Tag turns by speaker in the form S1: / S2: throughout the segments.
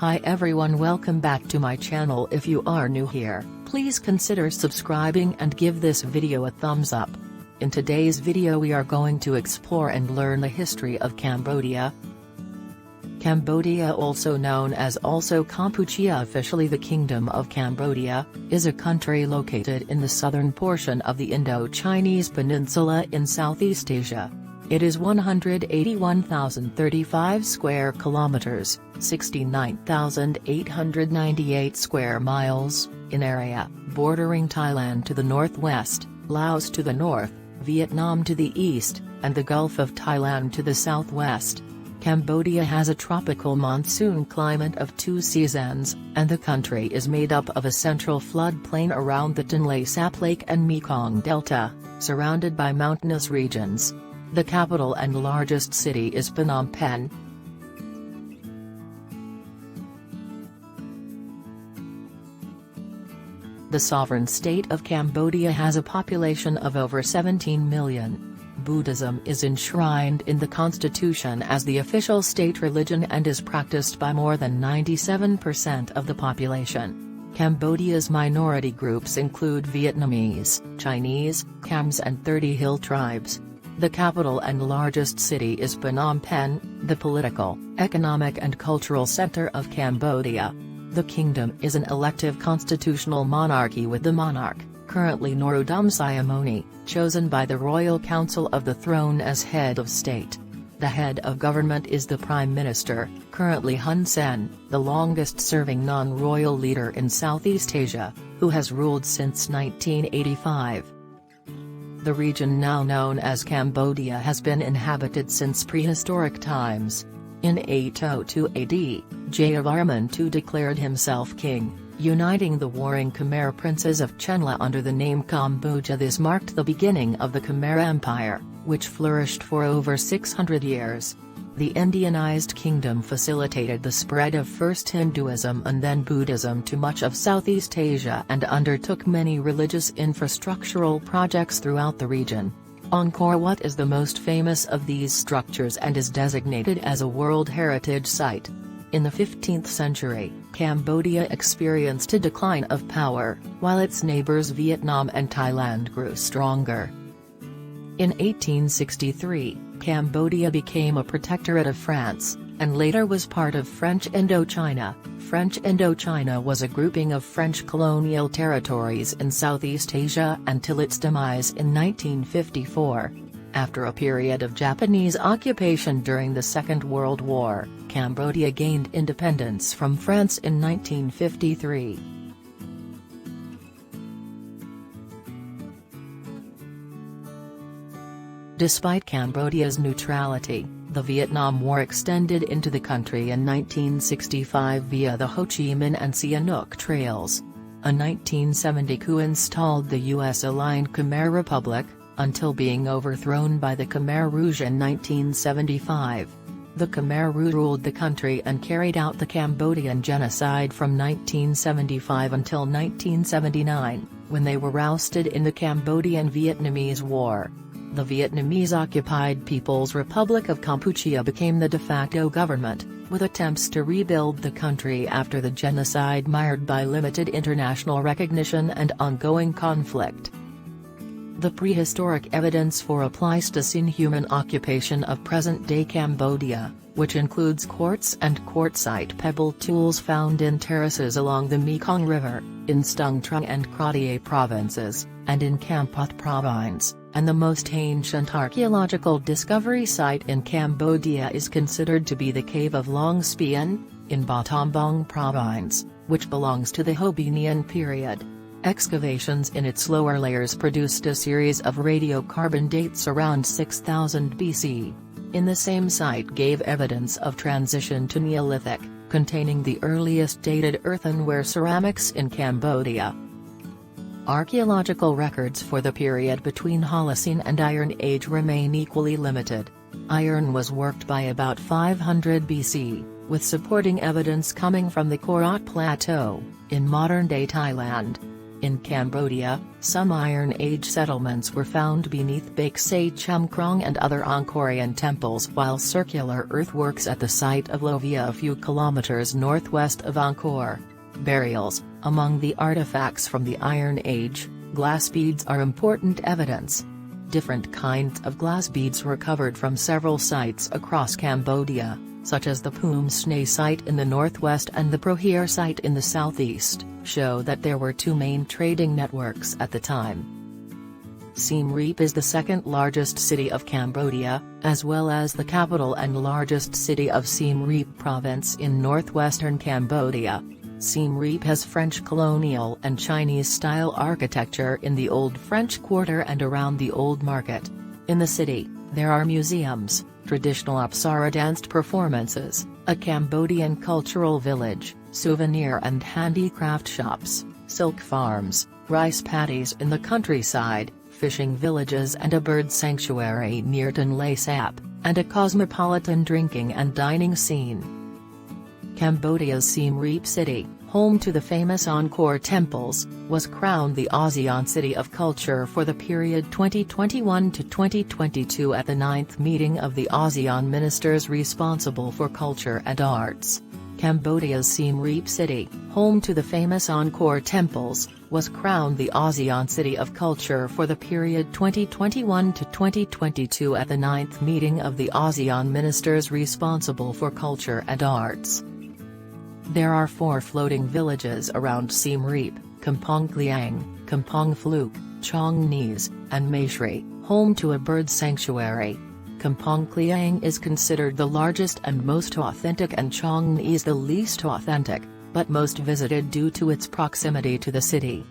S1: Hi everyone, welcome back to my channel. If you are new here, please consider subscribing and give this video a thumbs up. In today's video we are going to explore and learn the history of Cambodia. Cambodia, also known as Kampuchea, officially the Kingdom of Cambodia, is a country located in the southern portion of the Indo-Chinese peninsula in Southeast Asia. It is 181,035 square kilometers, 69,898 square miles, in area, bordering Thailand to the northwest, Laos to the north, Vietnam to the east, and the Gulf of Thailand to the southwest. Cambodia has a tropical monsoon climate of 2 seasons, and the country is made up of a central floodplain around the Tonle Sap Lake and Mekong Delta, surrounded by mountainous regions. The capital and largest city is Phnom Penh. The sovereign state of Cambodia has a population of over 17 million. Buddhism is enshrined in the constitution as the official state religion and is practiced by more than 97% of the population. Cambodia's minority groups include Vietnamese, Chinese, Khmer and 30 hill tribes. The capital and largest city is Phnom Penh, the political, economic and cultural center of Cambodia. The kingdom is an elective constitutional monarchy with the monarch, currently Norodom Sihamoni, chosen by the Royal Council of the Throne as head of state. The head of government is the Prime Minister, currently Hun Sen, the longest-serving non-royal leader in Southeast Asia, who has ruled since 1985. The region now known as Cambodia has been inhabited since prehistoric times. In 802 AD, Jayavarman II declared himself king, uniting the warring Khmer princes of Chenla under the name Kampuchea. This marked the beginning of the Khmer Empire, which flourished for over 600 years. The Indianized kingdom facilitated the spread of first Hinduism and then Buddhism to much of Southeast Asia and undertook many religious infrastructural projects throughout the region. Angkor Wat is the most famous of these structures and is designated as a World Heritage Site. In the 15th century, Cambodia experienced a decline of power, while its neighbors Vietnam and Thailand grew stronger. In 1863, Cambodia became a protectorate of France, and later was part of French Indochina. French Indochina was a grouping of French colonial territories in Southeast Asia until its demise in 1954. After a period of Japanese occupation during the Second World War, Cambodia gained independence from France in 1953. Despite Cambodia's neutrality, the Vietnam War extended into the country in 1965 via the Ho Chi Minh and Sihanouk trails. A 1970 coup installed the US-aligned Khmer Republic, until being overthrown by the Khmer Rouge in 1975. The Khmer Rouge ruled the country and carried out the Cambodian genocide from 1975 until 1979, when they were ousted in the Cambodian-Vietnamese War. The Vietnamese-occupied People's Republic of Kampuchea became the de facto government, with attempts to rebuild the country after the genocide mired by limited international recognition and ongoing conflict. The prehistoric evidence for a Pleistocene human occupation of present-day Cambodia, which includes quartz and quartzite pebble tools found in terraces along the Mekong River, in Stung Treng and Kratie provinces, and in Kampot province, and the most ancient archaeological discovery site in Cambodia is considered to be the Cave of Long Spian, in Battambang province, which belongs to the Hobonian period. Excavations in its lower layers produced a series of radiocarbon dates around 6000 BC. In the same site gave evidence of transition to Neolithic, containing the earliest dated earthenware ceramics in Cambodia. Archaeological records for the period between Holocene and Iron Age remain equally limited. Iron was worked by about 500 BC, with supporting evidence coming from the Korat Plateau, in modern-day Thailand. In Cambodia, some Iron Age settlements were found beneath Bak Se Chum Krong and other Angkorian temples, while circular earthworks at the site of Lovia a few kilometers northwest of Angkor. Burials. Among the artifacts from the Iron Age, glass beads are important evidence. Different kinds of glass beads recovered from several sites across Cambodia, such as the Phum Sne site in the northwest and the Prohir site in the southeast, show that there were two main trading networks at the time. Siem Reap is the second largest city of Cambodia, as well as the capital and largest city of Siem Reap province in northwestern Cambodia. Siem Reap has French colonial and Chinese-style architecture in the Old French Quarter and around the Old Market. In the city, there are museums, traditional Apsara dance performances, a Cambodian cultural village, souvenir and handicraft shops, silk farms, rice paddies in the countryside, fishing villages and a bird sanctuary near Tonle Sap, and a cosmopolitan drinking and dining scene. Cambodia's Siem Reap city, home to the famous Angkor temples, was crowned the ASEAN City of Culture for the period 2021 to 2022 at the 9th meeting of the ASEAN ministers responsible for culture and arts. Cambodia's Siem Reap city, home to the famous Angkor temples, was crowned the ASEAN City of Culture for the period 2021 to 2022 at the 9th meeting of the ASEAN ministers responsible for culture and arts. There are 4 floating villages around Siem Reap: Kampong Kliang, Kampong Phluk, Chong Nis, and Maishri, home to a bird sanctuary. Kampong Kliang is considered the largest and most authentic, and Chong Nis the least authentic, but most visited due to its proximity to the city.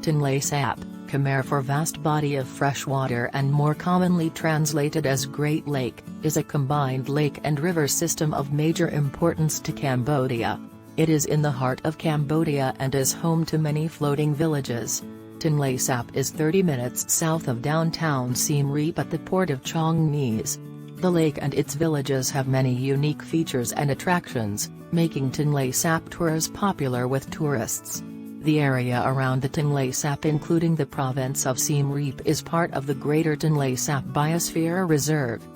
S1: Tonle Sap, Khmer for vast body of fresh water and more commonly translated as Great Lake, is a combined lake and river system of major importance to Cambodia. It is in the heart of Cambodia and is home to many floating villages. Tonle Sap is 30 minutes south of downtown Siem Reap at the port of Chong Nis. The lake and its villages have many unique features and attractions, making Tonle Sap tours popular with tourists. The area around the Tonle Sap, including the province of Siem Reap, is part of the Greater Tonle Sap Biosphere Reserve.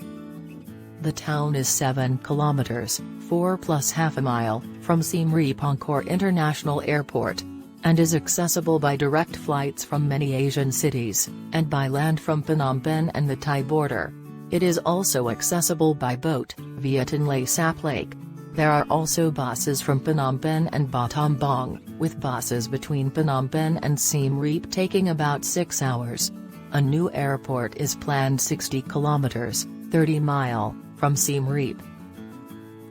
S1: The town is 7 kilometers, 4 plus half a mile, from Siem Reap Angkor International Airport, and is accessible by direct flights from many Asian cities, and by land from Phnom Penh and the Thai border. It is also accessible by boat, via Tonle Sap Lake. There are also buses from Phnom Penh and Battambang, with buses between Phnom Penh and Siem Reap taking about 6 hours. A new airport is planned 60 kilometers, 30 mile, from Siem Reap.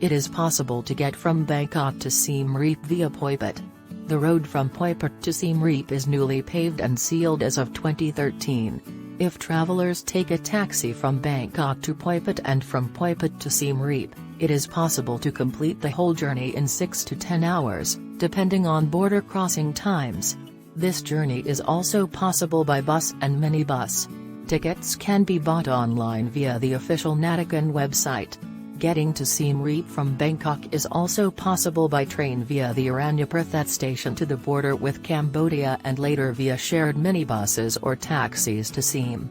S1: It is possible to get from Bangkok to Siem Reap via Poi Pat. The road from Poi Pat to Siem Reap is newly paved and sealed as of 2013. If travelers take a taxi from Bangkok to Poi Pat and from Poi Pat to Siem Reap, it is possible to complete the whole journey in 6 to 10 hours, depending on border crossing times. This journey is also possible by bus and minibus. Tickets can be bought online via the official Natakan website. Getting to Siem Reap from Bangkok is also possible by train via the Aranyaprathat station to the border with Cambodia and later via shared minibuses or taxis to Siem.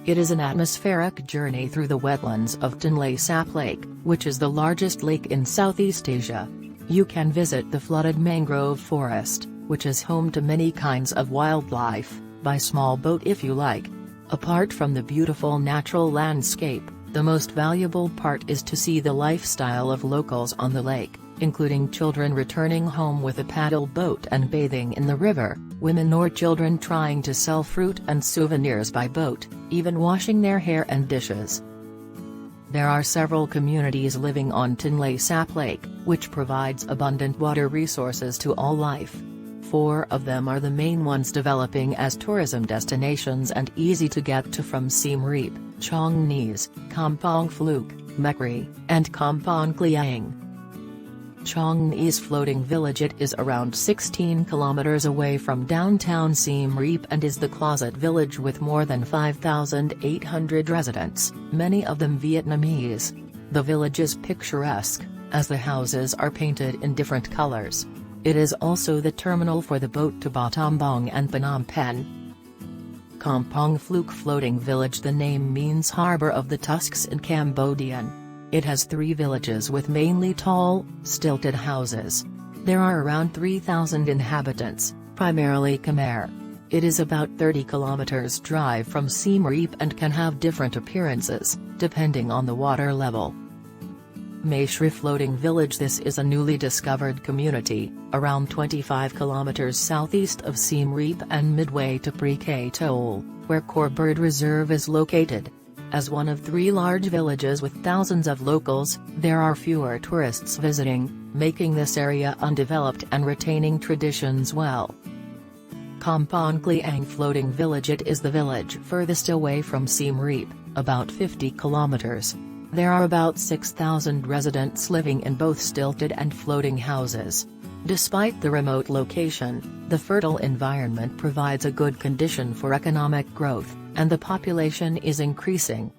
S1: It is an atmospheric journey through the wetlands of Tonle Sap Lake, which is the largest lake in Southeast Asia. You can visit the flooded mangrove forest, which is home to many kinds of wildlife, by small boat if you like. Apart from the beautiful natural landscape, the most valuable part is to see the lifestyle of locals on the lake, including children returning home with a paddle boat and bathing in the river, women or children trying to sell fruit and souvenirs by boat, even washing their hair and dishes. There are several communities living on Tonle Sap Lake, which provides abundant water resources to all life. 4 of them are the main ones developing as tourism destinations and easy to get to from Siem Reap: Chong Nis, Kampong Phluk, Mekri, and Kampong Kliang. Chong Nis floating village. It is around 16 kilometers away from downtown Siem Reap and is the closet village with more than 5,800 residents, many of them Vietnamese. The village is picturesque, as the houses are painted in different colors. It is also the terminal for the boat to Battambang and Phnom Penh. Kampong Phuoc Floating Village. The name means Harbor of the Tusks in Cambodian. It has 3 villages with mainly tall, stilted houses. There are around 3,000 inhabitants, primarily Khmer. It is about 30 kilometers drive from Siem Reap and can have different appearances, depending on the water level. Maishri Floating Village. This is a newly discovered community, around 25 kilometers southeast of Siem Reap and midway to Pre Toll, where Core Bird Reserve is located. As one of 3 large villages with thousands of locals, there are fewer tourists visiting, making this area undeveloped and retaining traditions well. Kampong Kliang Floating Village. It is the village furthest away from Siem Reap, about 50 kilometers. There are about 6,000 residents living in both stilted and floating houses. Despite the remote location, the fertile environment provides a good condition for economic growth, and the population is increasing.